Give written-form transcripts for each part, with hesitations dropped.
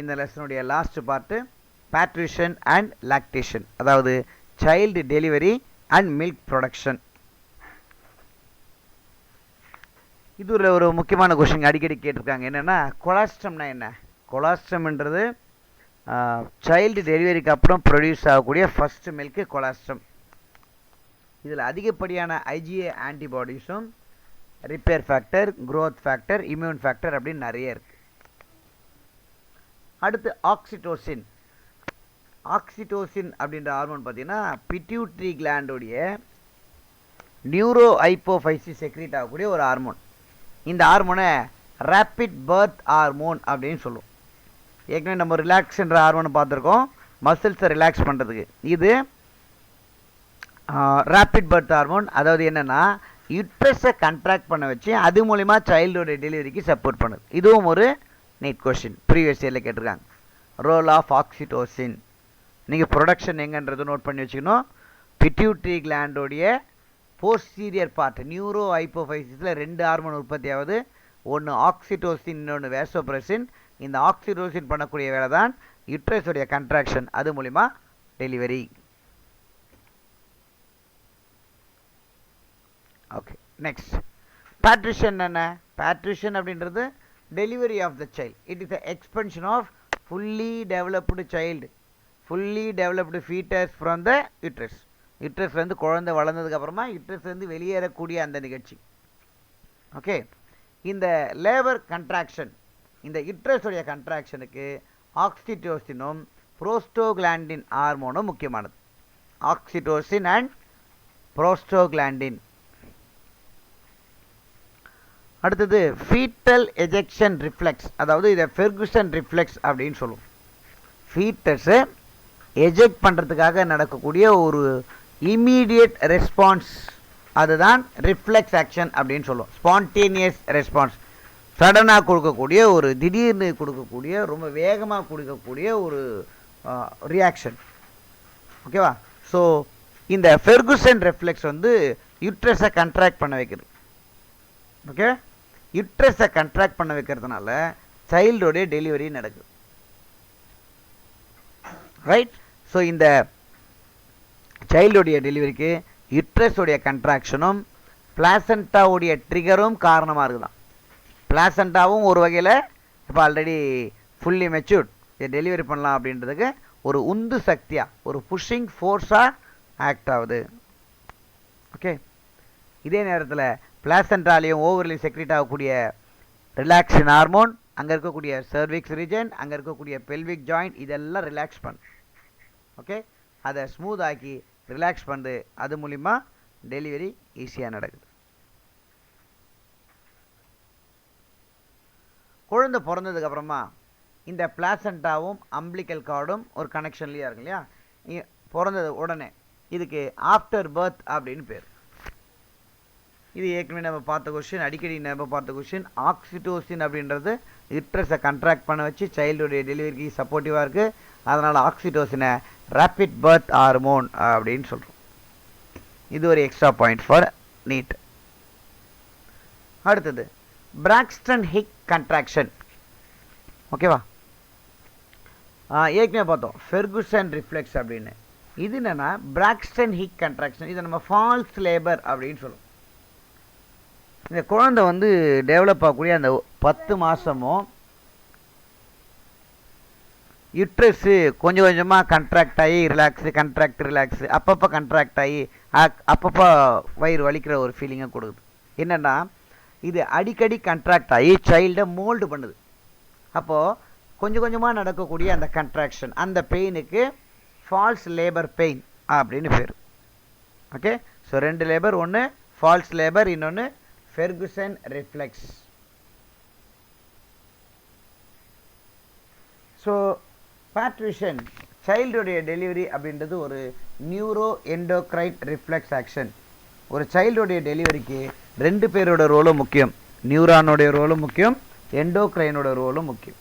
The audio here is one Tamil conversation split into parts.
இந்த லெசனுடைய லாஸ்ட் பார்ட்டு பேட்ரிஷன் அண்ட் லாக்டேஷன், அதாவது child delivery and milk production. இது ஒரு முக்கியமான கொஸ்டின் அடிக்கடி கேட்டிருக்காங்க. என்னென்னா கொலாஸ்ட்ரம்னா என்ன? கொலாஸ்ட்ரம்ன்றது சைல்டு டெலிவரிக்கு அப்புறம் ப்ரொடியூஸ் ஆகக்கூடிய ஃபஸ்ட்டு மில்க்கு கொலாஸ்ட்ரம். இதில் அதிகப்படியான ஐஜிஏ ஆன்டிபாடிஸும் repair factor, growth factor, immune factor அப்படின்னு நிறைய இருக்குது. அடுத்து ஆக்சிடோசின். ஆக்சிடோசின் அப்படின்ற ஹார்மோன் பார்த்தீங்கன்னா பிட்யூட்ரி கிளாண்டோடைய நியூரோ ஹைப்போஃபைசிஸ் செக்ரீட் ஆகக்கூடிய ஒரு ஹார்மோன். இந்த ஹார்மோனை ரேப்பிட் பர்த் ஹார்மோன் அப்படின்னு சொல்லுவோம். ஏற்கனவே நம்ம ரிலாக்ஸ்ன்ற ஹார்மோனை பார்த்துருக்கோம், மசில்ஸை ரிலாக்ஸ் பண்ணுறதுக்கு. இது ரேப்பிட் பர்த் ஹார்மோன், அதாவது என்னென்னா யுட்ரஸை கண்ட்ராக்ட் பண்ண வச்சு அது மூலிமா சைல்டோட டெலிவரிக்கு சப்போர்ட் பண்ணுது. இதுவும் ஒரு நீட் கொஸ்டின், ப்ரீவியஸ் இயரில் கேட்டிருக்காங்க. Role of oxytocin. நீங்கள் ப்ரொடக்ஷன் எங்கன்றது நோட் பண்ணி வச்சுக்கணும். பிட்யூட்ரி கிளாண்டோடைய போஸ்டீரியர் பார்ட் நியூரோ ஹைப்போஃபைசிஸில் 2 ஹார்மோன் உற்பத்தி ஆகுது. ஒன்று ஆக்சிடோசின், இன்னொன்று வேசோப்ரெசின். இந்த ஆக்சிடோசின் பண்ணக்கூடிய வேலை தான் யுட்ரஸுடைய கண்ட்ராக்ஷன், அது மூலிமா டெலிவரி. ஓகே, நெக்ஸ்ட் பேட்ரிஷன் என்ன? பேட்ரிஷன் அப்படின்றது delivery of the child. It is the expulsion of fully developed child, fully developed foetus from the uterus. யுட்ரஸ்லேருந்து குழந்தை வளர்ந்ததுக்கப்புறமா யுட்ரஸ்லேருந்து வெளியேறக்கூடிய அந்த நிகழ்ச்சி. ஓகே, இந்த லேபர் கண்ட்ராக்ஷன், இந்த யுட்ரஸுடைய கண்ட்ராக்ஷனுக்கு ஆக்சிடோசினும் புரோஸ்டோகிளாண்டின் ஹார்மோனும் முக்கியமானது. Oxytocin and prostaglandin. அடுத்தது ஃபீட்டல் எஜெக்ஷன் ரிஃப்ளெக்ஸ், அதாவது இதை ஃபெர்குசன் ரிஃப்ளெக்ஸ் அப்படின்னு சொல்லுவோம். ஃபீட்டஸை எஜெக்ட் பண்ணுறதுக்காக நடக்கக்கூடிய ஒரு இமீடியட் ரெஸ்பான்ஸ், அதுதான் ரிஃப்ளெக்ஸ் ஆக்ஷன் அப்படின்னு சொல்லுவோம். ஸ்பான்டேனியஸ் ரெஸ்பான்ஸ், சடனாக கொடுக்கக்கூடிய, ஒரு திடீர்னு கொடுக்கக்கூடிய, ரொம்ப வேகமாக கொடுக்கக்கூடிய ஒரு ரியாக்ஷன். ஓகேவா? ஸோ இந்த ஃபெர்குசன் ரெஃப்ளெக்ஸ் வந்து யுட்ரஸை கண்ட்ராக்ட் பண்ண வைக்கிறது. ஓகே, யுட்ரஸை கண்ட்ராக்ட் பண்ண வைக்கிறதுனால சைல்டோடைய டெலிவரி நடக்குது. ரைட்? ஸோ இந்த சைல்டுடைய டெலிவரிக்கு யுட்ரஸுடைய கண்ட்ராக்ஷனும் பிளாசண்டாவுடைய ட்ரிகரும் காரணமாக இருக்குதான். பிளாசண்டாவும் ஒரு வகையில் இப்போ ஆல்ரெடி ஃபுல்லி மெச்சூர்ட், டெலிவரி பண்ணலாம் அப்படின்றதுக்கு ஒரு உந்து சக்தியாக, ஒரு புஷ்ஷிங் ஃபோர்ஸாக ஆக்ட் ஆகுது. ஓகே, இதே நேரத்தில் பிளாசண்டாலையும் ஓவர்லையும் செக்ரேட் ஆகக்கூடிய ரிலாக்ஸின் ஹார்மோன், அங்கே இருக்கக்கூடிய சர்விக்ஸ் ரீஜன், அங்கே இருக்கக்கூடிய பெல்விக் ஜாயிண்ட், இதெல்லாம் ரிலாக்ஸ் பண்ணு. ஓகே, அதை ஸ்மூத் ஆக்கி ரிலாக்ஸ் பண்ணுது. அது மூலிமா டெலிவரி ஈஸியாக நடக்குது. குழந்தை பிறந்ததுக்கப்புறமா இந்த பிளாசண்டாவும் அம்பிளிக்கல் கார்டும் ஒரு கனெக்ஷன்லேயே இருக்கு இல்லையா? பிறந்தது உடனே இதுக்கு ஆஃப்டர் பர்த் அப்படின்னு பேர். இது ஏற்கனவே நம்ம பார்த்த கொஸ்டின், அடிக்கடி நம்ம பார்த்த கொஸ்டின். ஆக்சிடோசின் அப்படின்றது யுட்ரஸை கண்ட்ராக்ட் பண்ண வச்சு சைல்டுடைய டெலிவரிக்கு சப்போர்ட்டிவாக இருக்குது. அதனால் ஆக்சிடோசினை ரேப்பிட் பர்த் ஹார்மோன் அப்படின்னு சொல்கிறோம். இது ஒரு எக்ஸ்ட்ரா பாயிண்ட் ஃபார் நீட். அடுத்தது பிராக்ஸ்டன் ஹிக் கண்ட்ராக்ஷன். ஓகேவா? ஏற்கனவே பார்த்தோம் ஃபெர்குசன் ரிஃப்ளெக்ஸ் அப்படின்னு. இது என்னென்னா பிராக்ஸ்டன் ஹிக் கண்ட்ராக்ஷன். இதை நம்ம ஃபால்ஸ் லேபர் அப்படின்னு சொல்லுவோம். இந்த குழந்தை வந்து டெவலப் ஆகக்கூடிய அந்த 10 மாதமும் யுட்ரஸு கொஞ்சம் கொஞ்சமாக கண்ட்ராக்ட் ஆகி ரிலாக்ஸு, கண்ட்ராக்ட் ரிலாக்ஸு, அப்பப்போ கண்ட்ராக்ட் ஆகி அப்பப்போ வயிறு வலிக்கிற ஒரு ஃபீலிங்கை கொடுக்குது. என்னென்னா இது அடிக்கடி கண்ட்ராக்ட் ஆகி சைல்டை மோல்டு பண்ணுது. அப்போது கொஞ்சம் கொஞ்சமாக நடக்கக்கூடிய அந்த கண்ட்ராக்ஷன், அந்த பெயினுக்கு ஃபால்ஸ் லேபர் பெயின் அப்படின்னு பேர். ஓகே, ஸோ 2 லேபர், ஒன்று ஃபால்ஸ் லேபர், இன்னொன்று ஃபெர்குசன் ரிஃப்ளெக்ஸ். ஸோ பேட்ரிஷன் சைல்டுடைய டெலிவரி அப்படின்றது ஒரு நியூரோ எண்டோக்ரைன் ரிஃப்ளெக்ஸ் ஆக்ஷன். ஒரு சைல்டுடைய டெலிவரிக்கு 2 பேரோட ரோலும் முக்கியம். நியூரானோடைய ரோலும் முக்கியம், எண்டோக்ரைனோட ரோலும் முக்கியம்.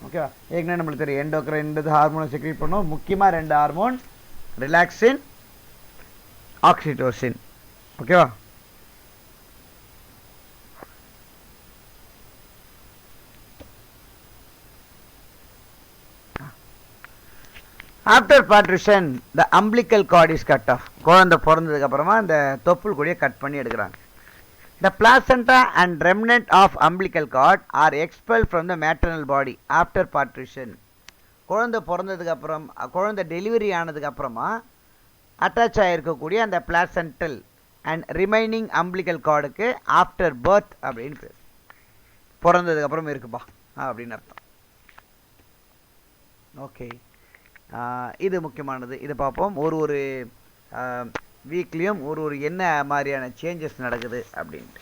ஓகேவா? ஏற்கனவே நம்மளுக்கு தெரியும் எண்டோக்ரைன்றது ஹார்மோனை செக்ரேட் பண்ணோம். முக்கியமாக 2 ஹார்மோன், ரிலாக்ஸின், ஆக்சிடோசின். ஓகேவா? After parturition the umbilical cord is cut off. குழந்தை பிறந்ததுக்கு அப்புறமா இந்த தொப்புள் கொடியை கட் பண்ணி எடுக்கிறாங்க. The placenta and remnant of umbilical cord are expel from the maternal body after parturition. குழந்தை பிறந்ததுக்கு அப்புறம், குழந்தை டெலிவரி ஆனதுக்கு அப்புறமா அட்டாச் ஆகிருக்கக்கூடிய அந்த பிளாசென்டல் அண்ட் ரிமைனிங் அம்பிளிக்கல் கார்டுக்கு ஆஃப்டர் பர்த் அப்படின்னு பேர். பிறந்ததுக்கு அப்புறம் இருக்குப்பா அப்படின்னு அர்த்தம். ஓகே, இது முக்கியமானது. இது பார்ப்போம். ஒரு வீக்லேயும் ஒரு என்ன மாதிரியான சேஞ்சஸ் நடக்குது அப்படின்ட்டு.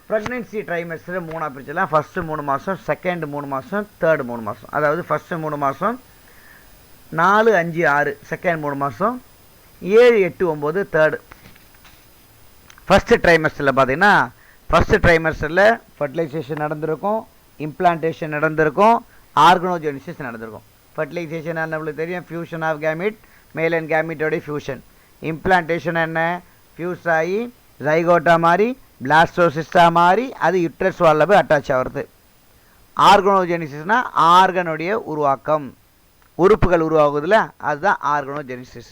Pregnancy trimester 3 பிரிச்சலாம். ஃபஸ்ட்டு 3 மாதம், செகண்ட் 3 மாதம், தேர்டு 3 மாதம். அதாவது ஃபஸ்ட்டு 3 மாதம் 4, 5, 6, செகண்ட் 3 மாதம் 7, 8, 9 தேர்டு. ஃபஸ்ட்டு ட்ரைமஸ்டரில் பார்த்தீங்கன்னா, ஃபஸ்ட்டு ட்ரைமஸ்டரில் ஃபர்டிலைசேஷன் நடந்திருக்கும், இம்ப்ளான்டேஷன் நடந்திருக்கும், ஆர்கனோஜெனிசிஸ் நடந்திருக்கும். ஃபர்டிலைசேஷன் நம்மளுக்கு தெரியும், fusion of gamete, male and கேமிட்டோடைய ஃபியூஷன். இம்ப்ளான்டேஷன் என்ன, ஃபியூஸ் ஆகி ஜைகோட்டா மாதிரி பிளாஸ்டோசிஸ்டாக மாறி அது யுட்ரஸ் வால்ல போய் அட்டாச் ஆகிறது. ஆர்கனோஜெனிசிஸ்னால் ஆர்கனுடைய உருவாக்கம், உறுப்புகள் உருவாகுதுல, அதுதான் ஆர்கனோஜெனிசிஸ்.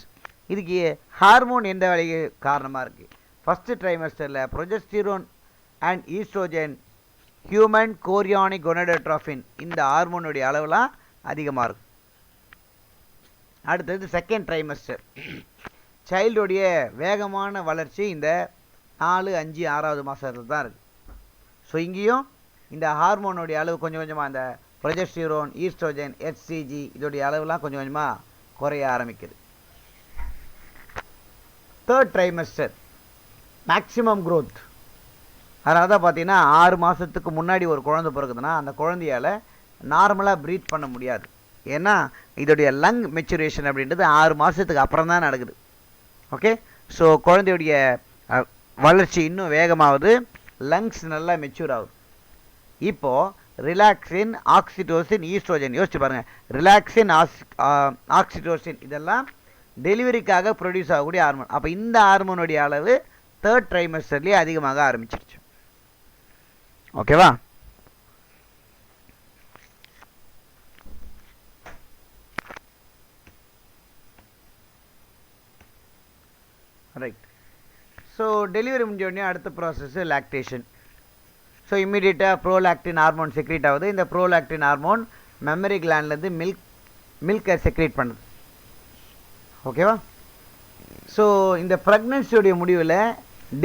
இதுக்கு ஹார்மோன் எந்த வேலைக்கு காரணமாக இருக்குது? ஃபஸ்ட்டு ட்ரைமஸ்டரில் progesterone and oestrogen, human chorionic gonadotropin, இந்த ஹார்மோனுடைய அளவுலாம் அதிகமாக இருக்கும். அடுத்தது செகண்ட் ட்ரைமஸ்டர். சைல்டுடைய வேகமான வளர்ச்சி இந்த 4, 5, 6வது மாதத்தில் தான் இருக்குது. ஸோ இங்கேயும் இந்த ஹார்மோனுடைய அளவு கொஞ்சம் கொஞ்சமாக, இந்த ப்ரொஜெஸ்டிரோன், ஈஸ்ட்ரோஜன், HCG இதோடைய அளவுலாம் கொஞ்சம் கொஞ்சமாக குறைய ஆரம்பிக்குது. Third trimester maximum growth. அதாவது பார்த்தீங்கன்னா 6 மாதத்துக்கு முன்னாடி ஒரு குழந்தை பிறகுதுன்னா அந்த குழந்தையால் நார்மலாக ப்ரீத் பண்ண முடியாது. ஏன்னா இதோடைய லங் மெச்சுரேஷன் அப்படின்றது 6 மாதத்துக்கு அப்புறம் தான் நடக்குது. ஓகே, ஸோ குழந்தையுடைய வளர்ச்சி இன்னும் வேகமாகுது, லங்ஸ் நல்லா மெச்சூர் ஆகுது. இப்போது ரிலாக்ஸின், ஆக்சிடோசின், ஈஸ்ட்ரோஜன் யோசிச்சு பாருங்கள். ரிலாக்ஸின், ஆக்சிடோசின் இதெல்லாம் டெலிவரிக்காக ப்ரொடியூஸ் ஆகக்கூடிய ஹார்மோன். அப்போ இந்த ஹார்மோனுடைய அளவு தேர்ட் ட்ரைமஸ்டர்லேயே அதிகமாக ஆரம்பிச்சிருச்சு. ஓகேவா? ரைட். ஸோ டெலிவரி முடிஞ்ச உடனே அடுத்த ப்ராசஸ்ஸு லாக்டேஷன். ஸோ இம்மிடியேட்டாக ப்ரோலாக்டின் ஹார்மோன் செக்ரேட் ஆகுது. இந்த ப்ரோலாக்டின் ஹார்மோன் மெமரி கிளாண்ட்லேருந்து மில்கை செக்ரேட் பண்ணுது. ஓகேவா? ஸோ இந்த ப்ரெக்னன்சியோடைய முடிவில்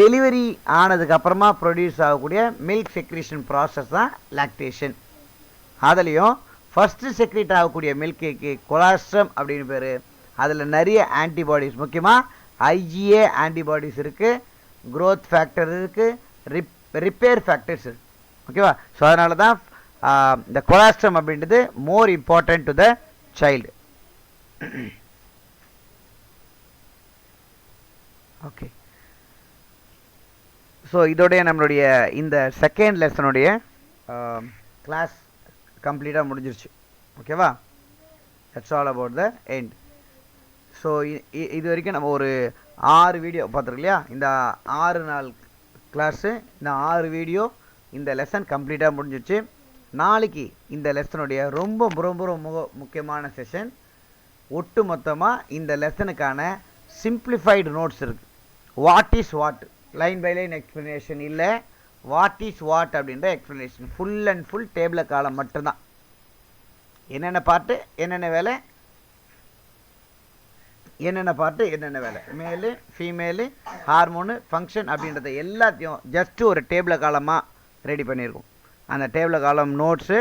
டெலிவரி ஆனதுக்கப்புறமா ப்ரொடியூஸ் ஆகக்கூடிய மில்க் செக்ரேஷன் ப்ராசஸ் தான் லாக்டேஷன். அதுலேயும் ஃபஸ்ட்டு செக்ரேட் ஆகக்கூடிய மில்க்கு கொலாஸ்ட்ரம் அப்படின்னு பேர். அதில் நிறைய ஆன்டிபாடிஸ், முக்கியமாக IgA ஆன்டிபாடிஸ் இருக்குது, க்ரோத் ஃபேக்டர் இருக்குது, ரிப்பேர் ஃபேக்டர்ஸ் இருக்குது. ஓகேவா? ஸோ அதனால தான் இந்த கொலாஸ்ட்ரம் அப்படின்றது more important to the child. Okay, so இதோடைய நம்மளுடைய இந்த செகண்ட் லெசனுடைய கிளாஸ் கம்ப்ளீட்டாக முடிஞ்சிருச்சு. ஓகேவா? That's all about the end. So இது வரைக்கும் நம்ம ஒரு 6 வீடியோ பார்த்துருக்கோம் இல்லையா? இந்த 6 நாள் கிளாஸு, இந்த 6 வீடியோ, இந்த லெசன் கம்ப்ளீட்டாக முடிஞ்சிச்சு. நாளைக்கு இந்த லெசனுடைய ரொம்ப ரொம்ப ரொம்ப முக்கியமான செஷன். ஒட்டு மொத்தமாக இந்த லெசனுக்கான சிம்பிளிஃபைடு நோட்ஸ் இருக்குது. What is what, line by line explanation இல்லை, வாட் இஸ் வாட் அப்படின்ற explanation, full and full table column மட்டும்தான். என்னென்ன பாட்டு, என்னென்ன வேலை, என்னென்ன பாட்டு, என்னென்ன வேலை, மேலு ஃபீமேலு, ஹார்மோனு, ஃபங்க்ஷன் அப்படின்றத எல்லாத்தையும் ஜஸ்ட்டு ஒரு டேபிள் காலமாக ரெடி பண்ணியிருக்கோம். அந்த டேபிள் காலம் நோட்ஸு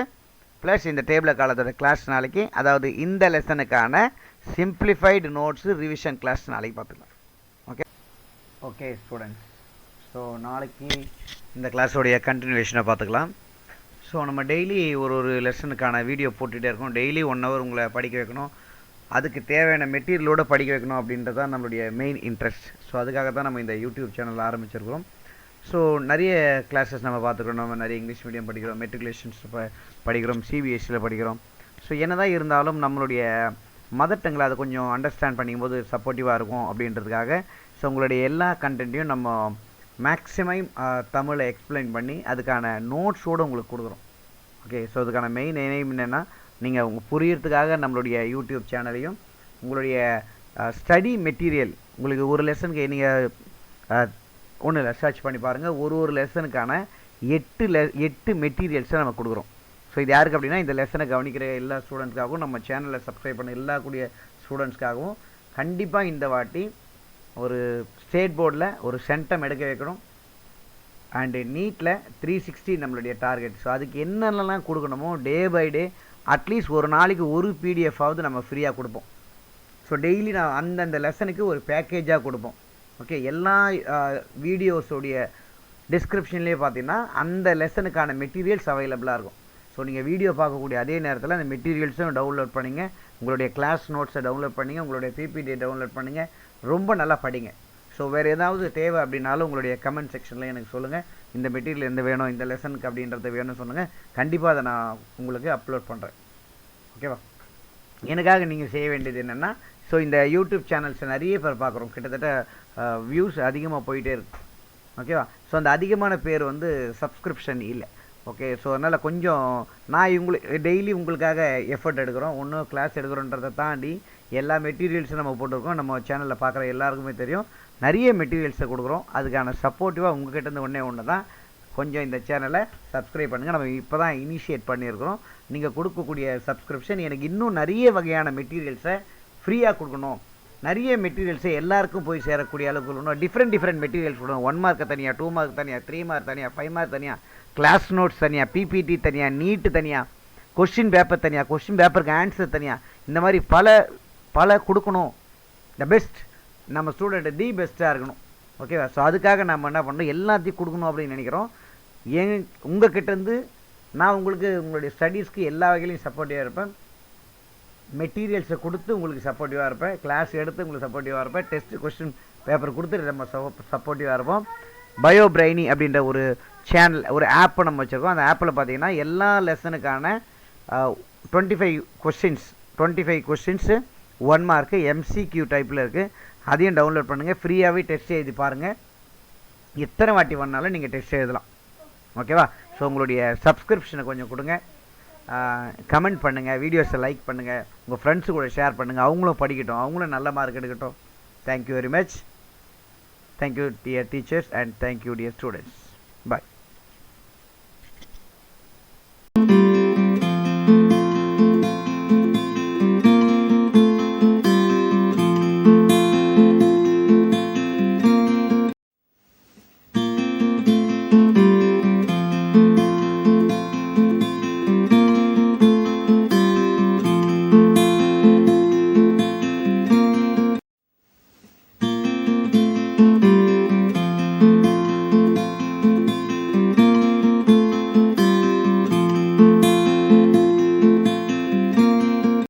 ப்ளஸ் இந்த டேபிள் காலத்தோட கிளாஸ் நாளைக்கு, அதாவது இந்த லெசனுக்கான சிம்பிளிஃபைடு நோட்ஸு ரிவிஷன் கிளாஸ் நாளைக்கு பார்த்துக்கலாம். ஓகே ஓகே ஸ்டூடெண்ட்ஸ், ஸோ நாளைக்கு இந்த கிளாஸோடைய கண்டினியூவேஷனை பார்த்துக்கலாம். ஸோ நம்ம டெய்லி ஒரு லெசனுக்கான வீடியோ போட்டுகிட்டே இருக்கோம். டெய்லி 1 hour உங்களை படிக்க வைக்கணும், அதுக்கு தேவையான மெட்டீரியலோடு படிக்க வைக்கணும் அப்படின்றது தான் நம்மளுடைய மெயின் இன்ட்ரெஸ்ட். ஸோ அதுக்காக தான் நம்ம இந்த யூடியூப் சேனல் ஆரம்பிச்சிருக்கிறோம். ஸோ நிறைய கிளாஸஸ் நம்ம பார்த்துக்கிறோம். நம்ம நிறைய இங்கிலீஷ் மீடியம் படிக்கிறோம், மெட்ரிகுலேஷன்ஸ் படிக்கிறோம், CBSEயில் படிக்கிறோம். ஸோ என்ன தான் இருந்தாலும் நம்மளுடைய மதர் டங்கில் அதை கொஞ்சம் அண்டர்ஸ்டாண்ட் பண்ணிக்கும்போது சப்போர்ட்டிவாக இருக்கும் அப்படின்றதுக்காக ஸோ உங்களுடைய எல்லா கண்டென்ட்டையும் நம்ம மேக்ஸிமம் தமிழை எக்ஸ்பிளைன் பண்ணி அதுக்கான நோட்ஸோடு உங்களுக்கு கொடுக்குறோம். ஓகே, ஸோ அதுக்கான மெயின் எய்ம் என்னென்னா நீங்கள் உங்கள் புரியறதுக்காக நம்மளுடைய யூடியூப் சேனலையும் உங்களுடைய ஸ்டடி மெட்டீரியல் உங்களுக்கு ஒரு லெசனுக்கு நீங்கள் ஒன்றும் இல்லை சர்ச் பண்ணி பாருங்கள். ஒரு லெசனுக்கான 8 மெட்டீரியல்ஸை நம்ம கொடுக்குறோம். ஸோ இது யாருக்கு அப்படின்னா இந்த லெசனை கவனிக்கிற எல்லா ஸ்டூடெண்ட்ஸ்க்காகவும் நம்ம சேனலை சப்ஸ்கிரைப் பண்ண எல்லா கூடிய ஸ்டூடெண்ட்ஸ்க்காகவும் கண்டிப்பாக இந்த வாட்டி ஒரு ஸ்டேட் போர்டில் ஒரு சென்டம் எடுக்க வைக்கணும். அண்டு நீட்டில் 360 நம்மளுடைய டார்கெட். ஸோ அதுக்கு என்னென்னலாம் கொடுக்கணுமோ டே பை டே அட்லீஸ்ட் ஒரு நாளைக்கு ஒரு பிடிஎஃபாவது நம்ம ஃப்ரீயாக கொடுப்போம். ஸோ டெய்லி நான் அந்தந்த லெசனுக்கு ஒரு பேக்கேஜாக கொடுப்போம். ஓகே, எல்லா வீடியோஸோடைய டிஸ்கிரிப்ஷன்லேயே பார்த்தீங்கன்னா அந்த லெசனுக்கான மெட்டீரியல்ஸ் அவைலபிளாக இருக்கும். ஸோ நீங்கள் வீடியோ பார்க்கக்கூடிய அதே நேரத்தில் அந்த மெட்டீரியல்ஸும் டவுன்லோட் பண்ணிங்க, உங்களுடைய கிளாஸ் நோட்ஸை டவுன்லோட் பண்ணிங்க, உங்களுடைய பிபிடி டவுன்லோட் பண்ணுங்கள், ரொம்ப நல்லா படிங்க. ஸோ வேறு ஏதாவது தேவை அப்படின்னாலும் உங்களுடைய கமெண்ட் செக்ஷனில் எனக்கு சொல்லுங்கள். இந்த மெட்டீரியல் எந்த வேணும், இந்த லெசனுக்கு அப்படின்றத வேணும்னு சொல்லுங்கள். கண்டிப்பாக அதை நான் உங்களுக்கு அப்லோட் பண்ணுறேன். ஓகேவா? எனக்காக நீங்கள் செய்ய வேண்டியது என்னென்னா, ஸோ இந்த யூடியூப் சேனல்ஸை நிறைய பேர் பார்க்குறோம், கிட்டத்தட்ட வியூஸ் அதிகமாக போயிட்டே இருக்கு. ஓகேவா? ஸோ அந்த அதிகமான பேர் வந்து சப்ஸ்கிரிப்ஷன் இல்லை. ஓகே, ஸோ அதனால் கொஞ்சம் நான் டெய்லி உங்களுக்காக எஃபர்ட் எடுக்கிறோம். ஒன்றும் கிளாஸ் எடுக்கிறோன்றதை தாண்டி எல்லா மெட்டீரியல்ஸும் நம்ம போட்டிருக்கோம். நம்ம சேனலில் பார்க்குற எல்லாருக்குமே தெரியும், நிறைய மெட்டீரியல்ஸை கொடுக்குறோம். அதுக்கான சப்போர்ட்டிவாக உங்கள்கிட்ட ஒன்று தான், கொஞ்சம் இந்த சேனலை சப்ஸ்கிரைப் பண்ணுங்கள். நம்ம இப்போ தான் இனிஷியேட் பண்ணியிருக்கிறோம். நீங்கள் கொடுக்கக்கூடிய சப்ஸ்கிரிப்ஷன் எனக்கு இன்னும் நிறைய வகையான மெட்டீரியல்ஸை ஃப்ரீயாக கொடுக்கணும், நிறைய மெட்டீரியல்ஸை எல்லாருக்கும் போய் சேரக்கூடிய அளவுக்கு கொடுக்கணும். டிஃப்ரெண்ட் மெட்டீரியல்ஸ் கொடுக்கணும். 1 மார்க் தனியாக, 2 மார்க் தனியாக, 3 மார்க் தனியாக, 5 மார்க் தனியாக, கிளாஸ் நோட்ஸ் தனியாக, பிபிடி தனியாக, நீட்டு தனியாக, கொஸ்டின் பேப்பர் தனியாக, கொஸ்டின் பேப்பருக்கு ஆன்சர் தனியாக, இந்த மாதிரி பல கொடுக்கணும். த பெஸ்ட், நம்ம ஸ்டூடெண்ட் தி பெஸ்ட்டாக இருக்கணும். ஓகேவா? ஸோ அதுக்காக நம்ம என்ன பண்ணணும், எல்லாத்தையும் கொடுக்கணும் அப்படின்னு நினைக்கிறோம். உங்கள் கிட்டேருந்து நான் உங்களுக்கு உங்களுடைய ஸ்டடீஸ்க்கு எல்லா வகையிலையும் சப்போர்ட்டிவாக இருப்பேன். மெட்டீரியல்ஸை கொடுத்து உங்களுக்கு சப்போர்ட்டிவாக இருப்பேன், கிளாஸ் எடுத்து உங்களுக்கு சப்போர்ட்டிவாக இருப்பேன், டெஸ்ட் கொஸ்டின் பேப்பர் கொடுத்து நம்ம சப்போர்ட்டிவாக இருப்போம். பயோ பிரைனி அப்படின்ற ஒரு சேனல், ஒரு ஆப்பை நம்ம வச்சுருக்கோம். அந்த ஆப்பில் பார்த்தீங்கன்னா எல்லா லெசனுக்கான 25 கொஸ்டின்ஸு 1 மார்க்கு MCQ டைப்பில் இருக்குது. அதையும் டவுன்லோட் பண்ணுங்கள். ஃப்ரீயாகவே டெஸ்ட் எழுதி பாருங்கள். எத்தனை வாட்டி வேணாலும் நீங்கள் டெஸ்ட் எழுதலாம். ஓகேவா? ஸோ உங்களுடைய சப்ஸ்கிரிப்ஷனை கொஞ்சம் கொடுங்க, கமெண்ட் பண்ணுங்கள், வீடியோஸை லைக் பண்ணுங்கள், உங்கள் ஃப்ரெண்ட்ஸு கூட ஷேர் பண்ணுங்கள், அவங்களும் படிக்கட்டும், அவங்களும் நல்ல மார்க் எடுக்கட்டும். Thank you very much. Thank you dear teachers and thank you dear students. Bye.